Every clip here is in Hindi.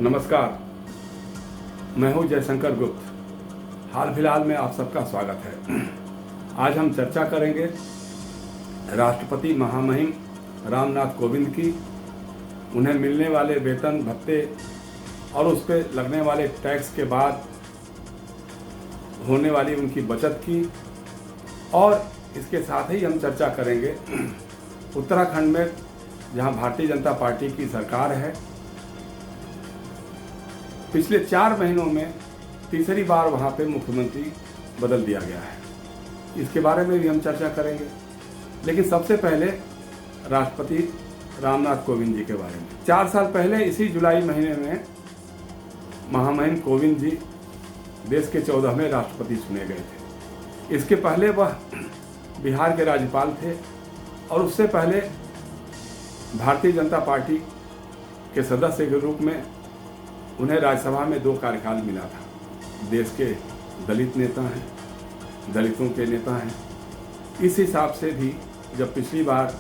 नमस्कार, मैं हूं जयशंकर गुप्त। हाल फिलहाल में आप सबका स्वागत है। आज हम चर्चा करेंगे राष्ट्रपति महामहिम रामनाथ कोविंद की, उन्हें मिलने वाले वेतन भत्ते और उस पर लगने वाले टैक्स के बाद होने वाली उनकी बचत की, और इसके साथ ही हम चर्चा करेंगे उत्तराखंड में जहां भारतीय जनता पार्टी की सरकार है, पिछले 4 महीनों में तीसरी बार वहां पे मुख्यमंत्री बदल दिया गया है। इसके बारे में भी हम चर्चा करेंगे, लेकिन सबसे पहले राष्ट्रपति रामनाथ कोविंद जी के बारे में। 4 साल पहले इसी जुलाई महीने में महामहिम कोविंद जी देश के 14वें राष्ट्रपति चुने गए थे। इसके पहले वह बिहार के राज्यपाल थे और उससे पहले भारतीय जनता पार्टी के सदस्य के रूप में उन्हें राज्यसभा में 2 कार्यकाल मिला था। देश के दलित नेता हैं, दलितों के नेता हैं। इस हिसाब से भी जब पिछली बार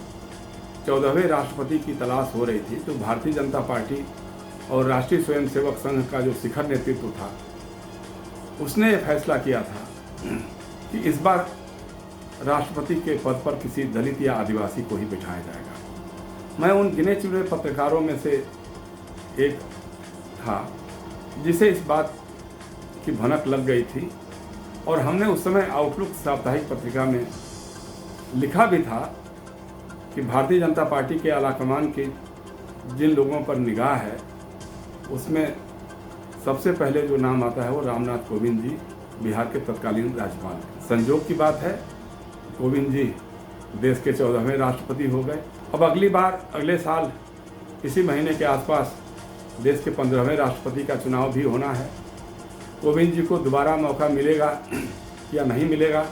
14वें राष्ट्रपति की तलाश हो रही थी, तो भारतीय जनता पार्टी और राष्ट्रीय स्वयंसेवक संघ का जो शिखर नेतृत्व था, उसने ये फैसला किया था कि इस बार राष्ट्रपति के पद पर किसी दलित या आदिवासी को ही बिठाया जाएगा। मैं उन गिने चुने पत्रकारों में से एक था जिसे इस बात की भनक लग गई थी, और हमने उस समय आउटलुक साप्ताहिक पत्रिका में लिखा भी था कि भारतीय जनता पार्टी के आलाकमान की जिन लोगों पर निगाह है, उसमें सबसे पहले जो नाम आता है वो रामनाथ कोविंद जी, बिहार के तत्कालीन राज्यपाल। संजोग की बात है, कोविंद जी देश के 14वें राष्ट्रपति हो गए। अब अगली बार अगले साल इसी महीने के आसपास देश के 15वें राष्ट्रपति का चुनाव भी होना है। कोविंद जी को दोबारा मौका मिलेगा या नहीं मिलेगा,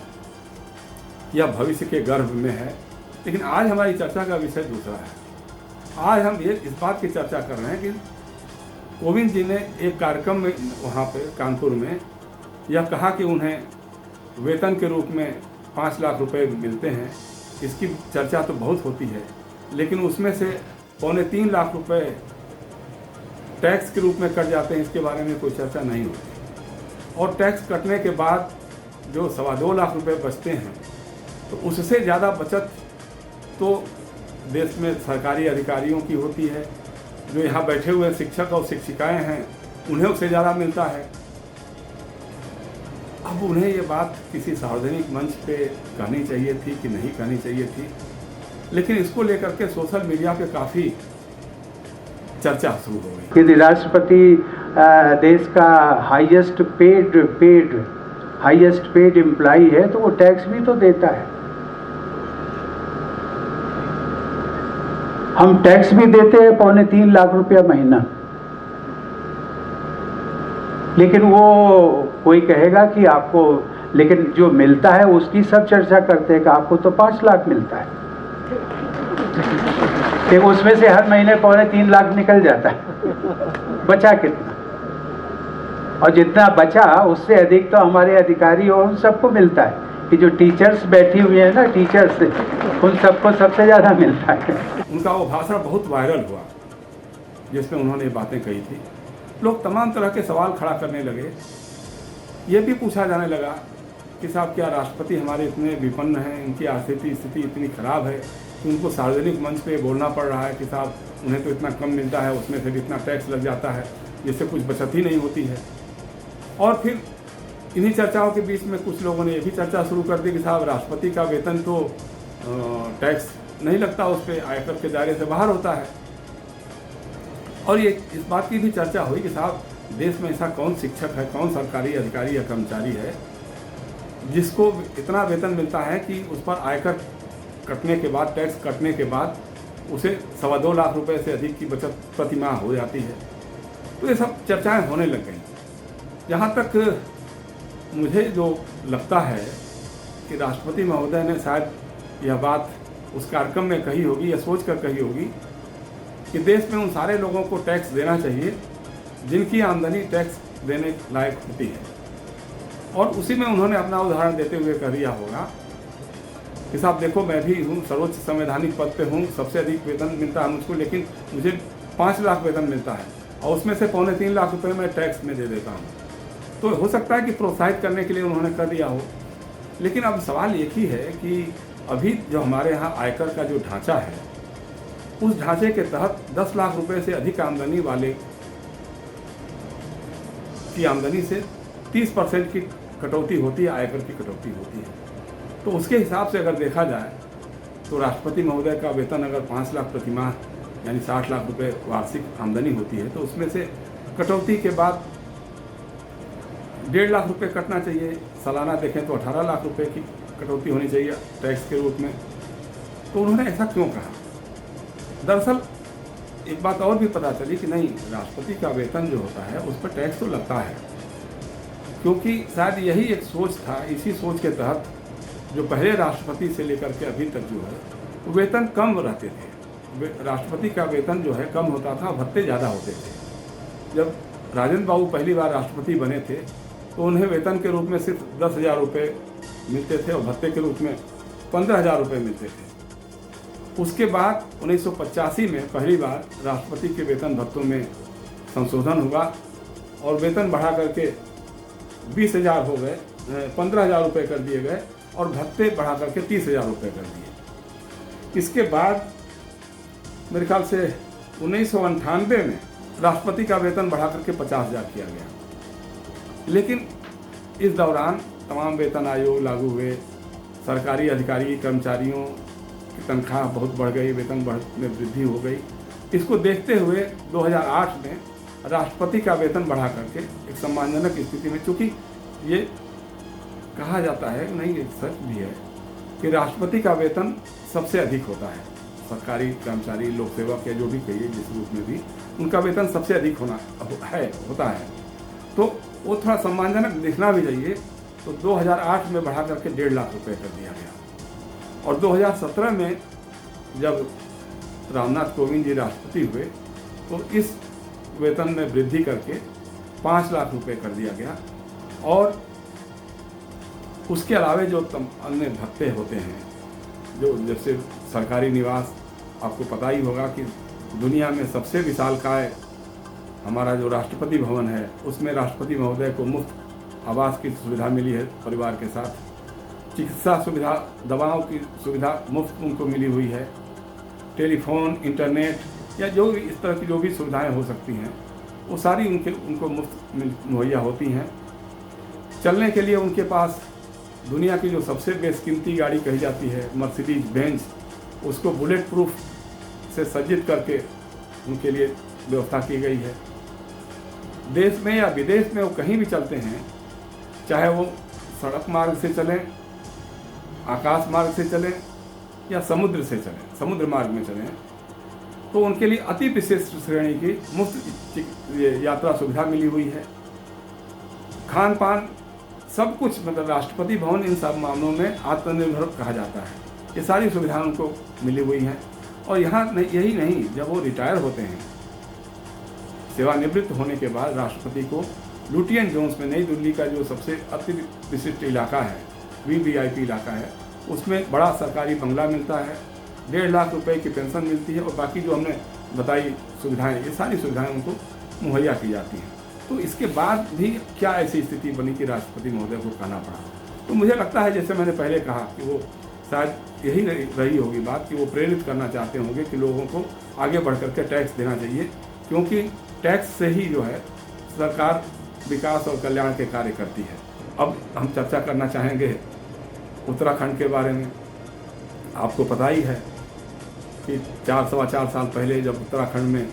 यह भविष्य के गर्भ में है। लेकिन आज हमारी चर्चा का विषय दूसरा है। आज हम ये इस बात की चर्चा कर रहे हैं कि कोविंद जी ने एक कार्यक्रम में वहाँ पे कानपुर में यह कहा कि उन्हें वेतन के रूप में 5 लाख रुपए मिलते हैं। इसकी चर्चा तो बहुत होती है, लेकिन उसमें से 2.25 लाख रुपए टैक्स के रूप में कट जाते हैं, इसके बारे में कोई चर्चा नहीं होती। और टैक्स कटने के बाद जो 2.25 लाख रुपए बचते हैं, तो उससे ज़्यादा बचत तो देश में सरकारी अधिकारियों की होती है। जो यहाँ बैठे हुए शिक्षक और शिक्षिकाएं हैं, उन्हें उससे ज़्यादा मिलता है। अब उन्हें ये बात किसी सार्वजनिक मंच पे कहनी चाहिए थी कि नहीं कहनी चाहिए थी, लेकिन इसको लेकर के सोशल मीडिया पे काफ़ी चर्चा शुरू हो गई। यदि राष्ट्रपति देश का हाईएस्ट पेड एम्प्लॉई है, तो वो टैक्स भी तो देता है। हम टैक्स भी देते हैं 3.25 लाख रुपया महीना, लेकिन वो कोई कहेगा कि आपको, लेकिन जो मिलता है उसकी सब चर्चा करते हैं कि आपको तो 5 लाख मिलता है, तो उसमें से हर महीने 3.25 लाख निकल जाता है। बचा कितना? और जितना बचा उससे अधिक तो हमारे अधिकारी और उन सबको मिलता है कि जो टीचर्स बैठी हुई है ना, टीचर्स, उन सबको सबसे ज़्यादा मिलता है। उनका वो भाषण बहुत वायरल हुआ जिसमें उन्होंने बातें कही थी। लोग तमाम तरह के सवाल खड़ा करने लगे। ये भी पूछा जाने लगा कि साहब, क्या राष्ट्रपति हमारे इतने विपन्न हैं, इनकी आर्थिक स्थिति इतनी खराब है कि उनको सार्वजनिक मंच पे बोलना पड़ रहा है कि साहब उन्हें तो इतना कम मिलता है, उसमें से भी इतना टैक्स लग जाता है, जिससे कुछ बचत ही नहीं होती है। और फिर इन्हीं चर्चाओं के बीच में कुछ लोगों ने ये भी चर्चा शुरू कर दी कि साहब राष्ट्रपति का वेतन तो टैक्स नहीं लगता, उस पर आयकर के दायरे से बाहर होता है। और ये इस बात की भी चर्चा हुई कि साहब देश में ऐसा कौन शिक्षक है, कौन सरकारी अधिकारी या कर्मचारी है जिसको इतना वेतन मिलता है कि उस पर आयकर कटने के बाद, टैक्स कटने के बाद उसे 2.25 लाख रुपए से अधिक की बचत प्रति माह हो जाती है। तो ये सब चर्चाएं होने लग गई। यहाँ तक मुझे जो लगता है कि राष्ट्रपति महोदय ने शायद यह बात उस कार्यक्रम में कही होगी या सोच कर कही होगी कि देश में उन सारे लोगों को टैक्स देना चाहिए जिनकी आमदनी टैक्स देने लायक होती है। और उसी में उन्होंने अपना उदाहरण देते हुए कह दिया होगा कि साहब देखो, मैं भी हूँ, सर्वोच्च संवैधानिक पद पे हूँ, सबसे अधिक वेतन मिलता है मुझको, लेकिन मुझे 5 लाख वेतन मिलता है। और उसमें से 2.25 लाख रुपए मैं टैक्स में दे देता हूँ। तो हो सकता है कि प्रोत्साहित करने के लिए उन्होंने कर दिया हो, लेकिन अब सवाल एक ही है कि अभी जो हमारे यहाँ आयकर का जो ढांचा है, उस ढांचे के तहत 10 लाख रुपए से अधिक आमदनी वाले की आमदनी से 30% की कटौती होती है, आयकर की कटौती होती है। तो उसके हिसाब से अगर देखा जाए तो राष्ट्रपति महोदय का वेतन अगर 5 लाख प्रति माह यानी 60 लाख रुपए वार्षिक आमदनी होती है, तो उसमें से कटौती के बाद 1.5 लाख रुपए कटना चाहिए। सालाना देखें तो 18 लाख रुपए की कटौती होनी चाहिए टैक्स के रूप में। तो उन्होंने ऐसा क्यों कहा? दरअसल एक बात और भी पता चली कि नहीं, राष्ट्रपति का वेतन जो होता है उस पर टैक्स तो लगता है, क्योंकि शायद यही एक सोच था। इसी सोच के तहत जो पहले राष्ट्रपति से लेकर के अभी तक जो है वेतन कम रहते थे। राष्ट्रपति का वेतन जो है कम होता था, भत्ते ज़्यादा होते थे। जब राजेंद्र बाबू पहली बार राष्ट्रपति बने थे तो उन्हें वेतन के रूप में सिर्फ 10,000 रुपये मिलते थे और भत्ते के रूप में 15,000 रुपये मिलते थे। उसके बाद 1985 में पहली बार राष्ट्रपति के वेतन भत्तों में संशोधन हुआ और वेतन बढ़ा करके 20,000 हो गए, 15,000 रुपये कर दिए गए और भत्ते बढ़ा करके 30,000 रुपये कर दिए। इसके बाद मेरे ख्याल से 1998 में राष्ट्रपति का वेतन बढ़ा करके 50,000 किया गया। लेकिन इस दौरान तमाम वेतन आयोग लागू हुए, सरकारी अधिकारी कर्मचारियों की तनख्वाह बहुत बढ़ गई, वेतन में वृद्धि हो गई। इसको देखते हुए 2008 में राष्ट्रपति का वेतन बढ़ा करके एक सम्मानजनक स्थिति में, चूँकि ये कहा जाता है, नहीं ये सच भी है कि राष्ट्रपति का वेतन सबसे अधिक होता है। सरकारी कर्मचारी, लोक सेवक या जो भी कहिए जिस रूप में भी, उनका वेतन सबसे अधिक होता है। तो वो थोड़ा सम्मानजनक दिखना भी चाहिए। तो 2008 में बढ़ा करके 1.5 लाख रुपए कर दिया गया और 2017 में जब रामनाथ कोविंद जी राष्ट्रपति हुए तो इस वेतन में वृद्धि करके 5 लाख रुपए कर दिया गया। और उसके अलावा जो अन्य भत्ते होते हैं, जो जैसे सरकारी निवास, आपको पता ही होगा कि दुनिया में सबसे विशालकाय हमारा जो राष्ट्रपति भवन है, उसमें राष्ट्रपति महोदय को मुफ्त आवास की सुविधा मिली है परिवार के साथ। चिकित्सा सुविधा, दवाओं की सुविधा मुफ्त उनको मिली हुई है। टेलीफोन, इंटरनेट या जो भी इस तरह की जो भी सुविधाएं हो सकती हैं वो सारी उनको मुफ्त मुहैया होती हैं। चलने के लिए उनके पास दुनिया की जो सबसे बेशकीमती गाड़ी कही जाती है मर्सिडीज बेंज, उसको बुलेट प्रूफ से सज्जित करके उनके लिए व्यवस्था की गई है। देश में या विदेश में वो कहीं भी चलते हैं, चाहे वो सड़क मार्ग से चलें, आकाश मार्ग से चलें या समुद्र से चलें, समुद्र मार्ग में चलें, तो उनके लिए अति विशिष्ट श्रेणी की मुफ्त यात्रा सुविधा मिली हुई है। खान पान सब कुछ, मतलब राष्ट्रपति भवन इन सब मामलों में आत्मनिर्भर कहा जाता है। ये सारी सुविधाएं उनको मिली हुई हैं। और यहाँ यही नहीं, जब वो रिटायर होते हैं, सेवानिवृत्त होने के बाद राष्ट्रपति को लुटियन जोन्स में, नई दिल्ली का जो सबसे अति विशिष्ट इलाका है, VVIP इलाका है, उसमें बड़ा सरकारी बंगला मिलता है, 1.5 लाख रुपए की पेंशन मिलती है और बाकी जो हमने बताई सुविधाएं, ये सारी सुविधाएं उनको मुहैया की जाती हैं। तो इसके बाद भी क्या ऐसी स्थिति बनी कि राष्ट्रपति महोदय को कहना पड़ा? तो मुझे लगता है, जैसे मैंने पहले कहा, कि वो शायद यही रही होगी बात कि वो प्रेरित करना चाहते होंगे कि लोगों को आगे बढ़ करके टैक्स देना चाहिए, क्योंकि टैक्स से ही जो है सरकार विकास और कल्याण के कार्य करती है। अब हम चर्चा करना चाहेंगे उत्तराखंड के बारे में। आपको पता ही है कि 4-4.25 साल पहले जब उत्तराखंड में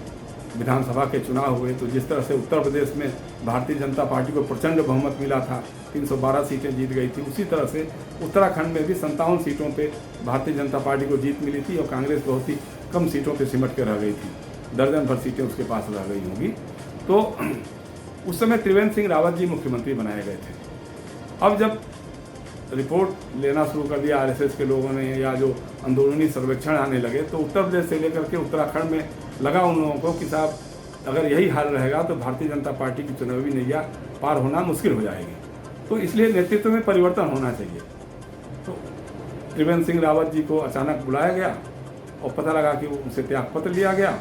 विधानसभा के चुनाव हुए, तो जिस तरह से उत्तर प्रदेश में भारतीय जनता पार्टी को प्रचंड बहुमत मिला था, 312 सीटें जीत गई थी, उसी तरह से उत्तराखंड में भी 57 सीटों पे भारतीय जनता पार्टी को जीत मिली थी और कांग्रेस बहुत ही कम सीटों पे सिमट के रह गई थी। दर्जन भर सीटें उसके पास रह गई होंगी। तो उस समय त्रिवेंद्र सिंह रावत जी मुख्यमंत्री बनाए गए थे। अब जब रिपोर्ट लेना शुरू कर दिया RSS के लोगों ने, या जो अंदरूनी सर्वेक्षण आने लगे, तो उत्तर प्रदेश से लेकर के उत्तराखंड में लगा उन लोगों को कि साहब अगर यही हाल रहेगा तो भारतीय जनता पार्टी की चुनावी नैया पार होना मुश्किल हो जाएगी। तो इसलिए नेतृत्व में परिवर्तन होना चाहिए। तो त्रिवेंद्र सिंह रावत जी को अचानक बुलाया गया और पता लगा कि उनसे त्यागपत्र लिया गया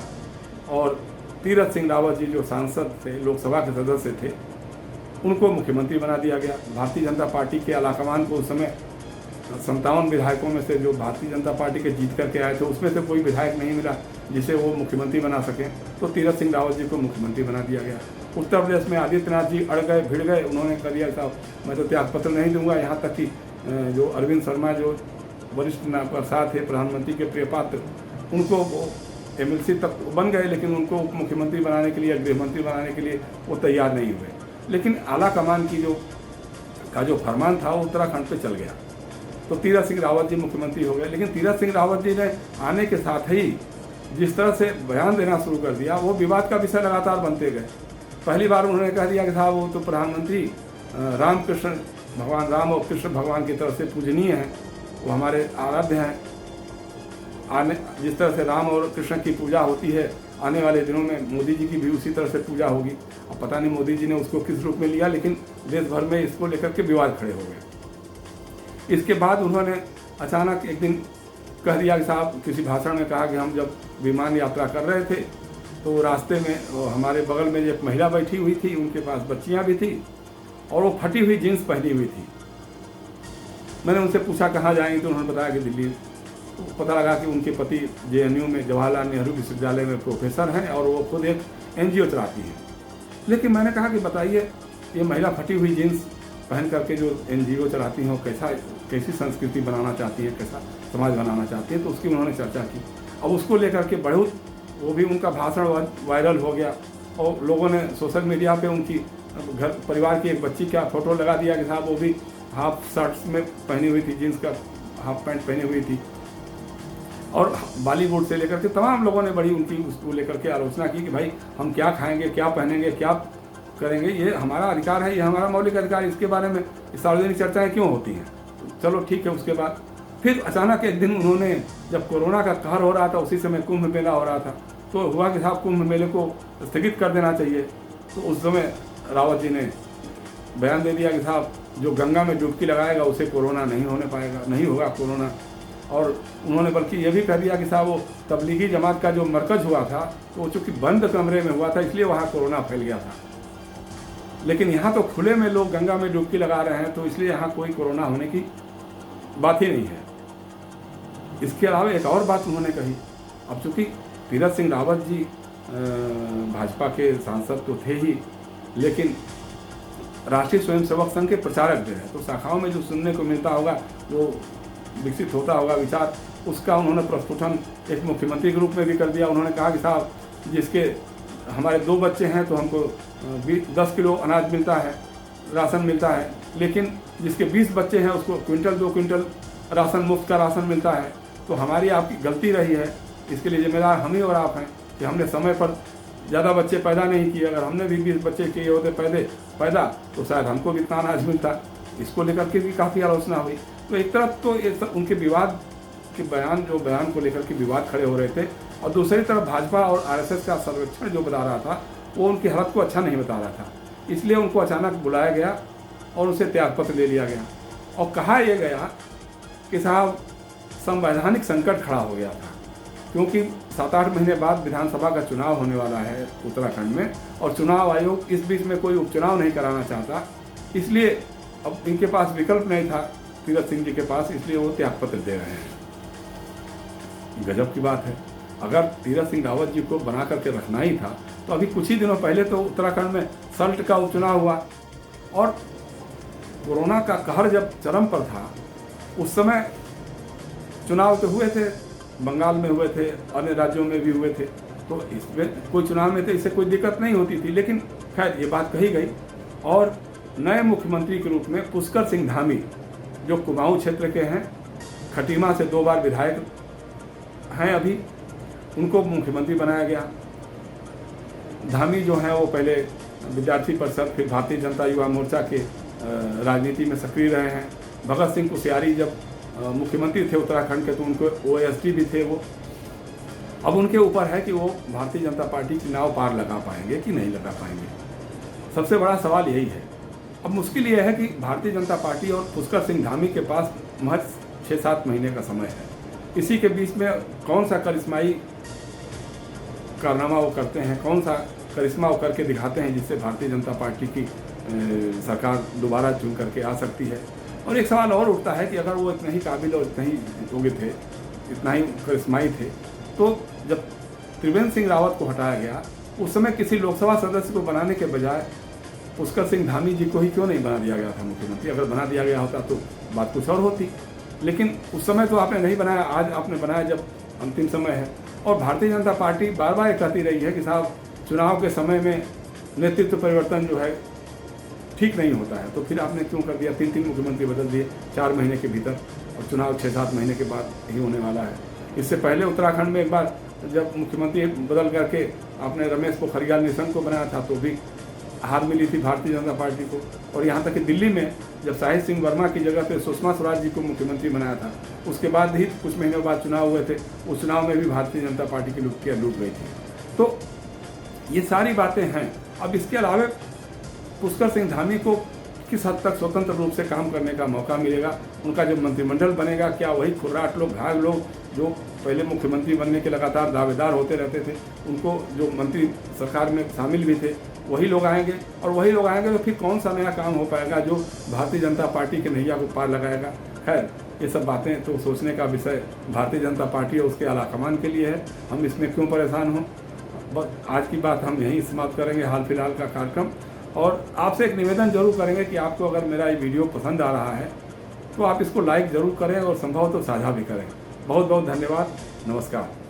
और तीरथ सिंह रावत जी जो सांसद थे, लोकसभा के सदस्य थे, उनको मुख्यमंत्री बना दिया गया। भारतीय जनता पार्टी के आलाकमान को उस समय 57 विधायकों में से जो भारतीय जनता पार्टी के जीत करके आए थे, उसमें से कोई विधायक नहीं मिला जिसे वो मुख्यमंत्री बना सकें, तो तीरथ सिंह रावत जी को मुख्यमंत्री बना दिया गया। उत्तर प्रदेश में आदित्यनाथ जी अड़ गए, भिड़ गए, उन्होंने कर दिया साहब मैं तो त्यागपत्र नहीं दूंगा। यहाँ तक कि जो अरविंद शर्मा जो वरिष्ठ प्रसाद थे, प्रधानमंत्री के प्रिय पात्र, उनको वो MLC तक बन गए, लेकिन उनको उप मुख्यमंत्री बनाने के लिए, गृह मंत्री बनाने के लिए वो तैयार नहीं हुए। लेकिन आला कमान की जो फरमान था वो उत्तराखंड पे चल गया, तो तीरथ सिंह रावत जी मुख्यमंत्री हो गए। लेकिन तीरथ सिंह रावत जी ने आने के साथ ही जिस तरह से बयान देना शुरू कर दिया, वो विवाद का विषय लगातार बनते गए। पहली बार उन्होंने कह दिया कि साहब वो तो प्रधानमंत्री रामकृष्ण भगवान राम और कृष्ण भगवान की तरफ से पूजनीय हैं, वो हमारे आराध्य हैं। जिस तरह से राम और कृष्ण की पूजा होती है, आने वाले दिनों में मोदी जी की भी उसी तरह से पूजा होगी। अब पता नहीं मोदी जी ने उसको किस रूप में लिया, लेकिन देश भर में इसको लेकर के विवाद खड़े हो गए। इसके बाद उन्होंने अचानक एक दिन कह दिया कि साहब, किसी भाषण में कहा कि हम जब विमान यात्रा कर रहे थे तो रास्ते में हमारे बगल में एक महिला बैठी हुई थी, उनके पास बच्चियां भी थी और वो फटी हुई जीन्स पहनी हुई थी। मैंने उनसे पूछा कहाँ जाएंगी, तो उन्होंने बताया कि दिल्ली। तो पता लगा कि उनके पति JNU में जवाहरलाल नेहरू विश्वविद्यालय में प्रोफेसर हैं और वो खुद एक NGO चलाती हैं। लेकिन मैंने कहा कि बताइए, ये महिला फटी हुई जीन्स पहन करके जो NGO चलाती हैं, वो कैसी संस्कृति बनाना चाहती है, कैसा समाज बनाना चाहती है, तो उसकी उन्होंने चर्चा की। अब उसको लेकर के बहुत वो भी उनका भाषण वायरल हो गया और लोगों ने सोशल मीडिया पे उनकी घर परिवार की एक बच्ची का फोटो लगा दिया कि साहब वो भी हाफ शर्ट्स में पहनी हुई थी, जीन्स का हाफ पैंट पहनी हुई थी। और बॉलीवुड से लेकर के तमाम लोगों ने बड़ी उनकी उसको लेकर के आलोचना की कि भाई हम क्या खाएंगे, क्या पहनेंगे, क्या करेंगे, ये हमारा अधिकार है, ये हमारा मौलिक अधिकार है, इसके बारे में सार्वजनिक चर्चाएं क्यों होती हैं। चलो ठीक है। उसके बाद फिर अचानक एक दिन उन्होंने, जब कोरोना का कहर हो रहा था, उसी समय कुंभ मेला हो रहा था, तो हुआ कि साहब कुंभ मेले को स्थगित कर देना चाहिए। तो उस समय रावत जी ने बयान दे दिया कि साहब जो गंगा में डुबकी लगाएगा उसे कोरोना नहीं होने पाएगा, नहीं होगा कोरोना। और उन्होंने बल्कि ये भी कह दिया कि साहब वो तबलीगी जमात का जो मरकज़ हुआ था, तो वो चूँकि बंद कमरे में हुआ था, इसलिए वहाँ कोरोना फैल गया था। लेकिन यहाँ तो खुले में लोग गंगा में डुबकी लगा रहे हैं, तो इसलिए यहाँ कोई कोरोना होने की बात ही नहीं है। इसके अलावा एक और बात उन्होंने कही, अब चूँकि तीरथ सिंह रावत जी भाजपा के सांसद तो थे ही, लेकिन राष्ट्रीय स्वयंसेवक संघ के प्रचारक भी हैं, तो शाखाओं में जो सुनने को मिलता होगा, जो विकसित होता होगा विचार, उसका उन्होंने प्रस्फुटन एक मुख्यमंत्री के रूप में भी कर दिया। उन्होंने कहा कि साहब जिसके हमारे 2 बच्चे हैं तो हमको 10 किलो अनाज मिलता है, राशन मिलता है, लेकिन जिसके 20 बच्चे हैं उसको क्विंटल 2 क्विंटल राशन, मुफ्त का राशन मिलता है। तो हमारी आपकी गलती रही है, इसके लिए जिम्मेदार हम ही और आप हैं कि हमने समय पर ज़्यादा बच्चे पैदा नहीं किए। अगर हमने भी 20 बच्चे किए होते पैदा तो शायद हमको भी इतना अनाज मिलता। इसको लेकर के भी काफ़ी आलोचना हुई। तो एक तरफ तो ये सब उनके विवाद के बयान को लेकर के विवाद खड़े हो रहे थे, और दूसरी तरफ भाजपा और RSS का सर्वेक्षण जो बता रहा था वो उनकी हालत को अच्छा नहीं बता रहा था। इसलिए उनको अचानक बुलाया गया और उसे त्यागपत्र ले लिया गया और कहा यह गया कि साहब संवैधानिक संकट खड़ा हो गया था, क्योंकि 7-8 महीने बाद विधानसभा का चुनाव होने वाला है उत्तराखंड में, और चुनाव आयोग इस बीच में कोई उपचुनाव नहीं कराना चाहता। इसलिए अब इनके पास विकल्प नहीं था तीरथ सिंह जी के पास, इसलिए वो त्यागपत्र दे रहे हैं। गजब की बात है। अगर तीरथ सिंह रावत जी को बना करके रखना ही था तो अभी कुछ ही दिनों पहले तो उत्तराखंड में सल्ट का उपचुनाव हुआ, और कोरोना का कहर जब चरम पर था उस समय चुनाव तो हुए थे, बंगाल में हुए थे, अन्य राज्यों में भी हुए थे, तो इसमें कोई चुनाव में थे, इससे कोई दिक्कत नहीं होती थी। लेकिन खैर ये बात कही गई, और नए मुख्यमंत्री के रूप में पुष्कर सिंह धामी जो कुमाऊं क्षेत्र के हैं, खटीमा से 2 बार विधायक हैं, अभी उनको मुख्यमंत्री बनाया गया। धामी जो हैं वो पहले विद्यार्थी परिषद, फिर भारतीय जनता युवा मोर्चा के राजनीति में सक्रिय रहे हैं। भगत सिंह कोश्यारी जब मुख्यमंत्री थे उत्तराखंड के तो उनको OSD भी थे वो। अब उनके ऊपर है कि वो भारतीय जनता पार्टी की नाव पार लगा पाएंगे कि नहीं लगा पाएंगे, सबसे बड़ा सवाल यही है। अब मुश्किल ये है कि भारतीय जनता पार्टी और पुष्कर सिंह धामी के पास महज 6-7 महीने का समय है। इसी के बीच में कौन सा करिश्माई कारनामा वो करते हैं, कौन सा करिश्मा वो करके दिखाते हैं जिससे भारतीय जनता पार्टी की सरकार दोबारा चुन करके आ सकती है। और एक सवाल और उठता है कि अगर वो इतने ही काबिल और इतने ही योग्य थे, इतना ही करिश्माई थे, तो जब त्रिवेंद्र सिंह रावत को हटाया गया उस समय किसी लोकसभा सदस्य को बनाने के बजाय पुष्कर सिंह धामी जी को ही क्यों नहीं बना दिया गया था मुख्यमंत्री? अगर बना दिया गया होता तो बात कुछ और होती, लेकिन उस समय तो आपने नहीं बनाया, आज आपने बनाया जब अंतिम समय है। और भारतीय जनता पार्टी बार बार कहती रही है कि साहब चुनाव के समय में नेतृत्व परिवर्तन जो है ठीक नहीं होता है, तो फिर आपने क्यों कर दिया? 3 मुख्यमंत्री बदल दिए 4 महीने के भीतर, और चुनाव 6-7 महीने के बाद ही होने वाला है। इससे पहले उत्तराखंड में एक बार जब मुख्यमंत्री बदल करके आपने रमेश पोखरियाल निशंक को बनाया था तो भी हार मिली थी भारतीय जनता पार्टी को। और यहाँ तक कि दिल्ली में जब साहिब सिंह वर्मा की जगह पे सुषमा स्वराज जी को मुख्यमंत्री बनाया था, उसके बाद ही कुछ महीनों बाद चुनाव हुए थे, उस चुनाव में भी भारतीय जनता पार्टी की लुटियाँ लूट गई थी। तो ये सारी बातें हैं। अब इसके अलावा पुष्कर सिंह धामी को किस हद तक स्वतंत्र रूप से काम करने का मौका मिलेगा, उनका जो मंत्रिमंडल बनेगा, क्या वही खुर्राट लोग, घायल लोग जो पहले मुख्यमंत्री बनने के लगातार दावेदार होते रहते थे, उनको जो मंत्री सरकार में शामिल भी थे, वही लोग आएंगे? और वही लोग आएंगे तो फिर कौन सा नया काम हो पाएगा जो भारतीय जनता पार्टी के नैया को पार लगाएगा? खैर, ये सब बातें तो सोचने का विषय भारतीय जनता पार्टी और उसके आलाकमान के लिए है। हम इसमें क्यों परेशान हों? बस आज की बात हम यहीं समाप्त करेंगे, हाल फिलहाल का कार्यक्रम। और आपसे एक निवेदन जरूर करेंगे कि आपको अगर मेरा ये वीडियो पसंद आ रहा है तो आप इसको लाइक ज़रूर करें और संभव तो साझा भी करें। बहुत बहुत धन्यवाद। नमस्कार।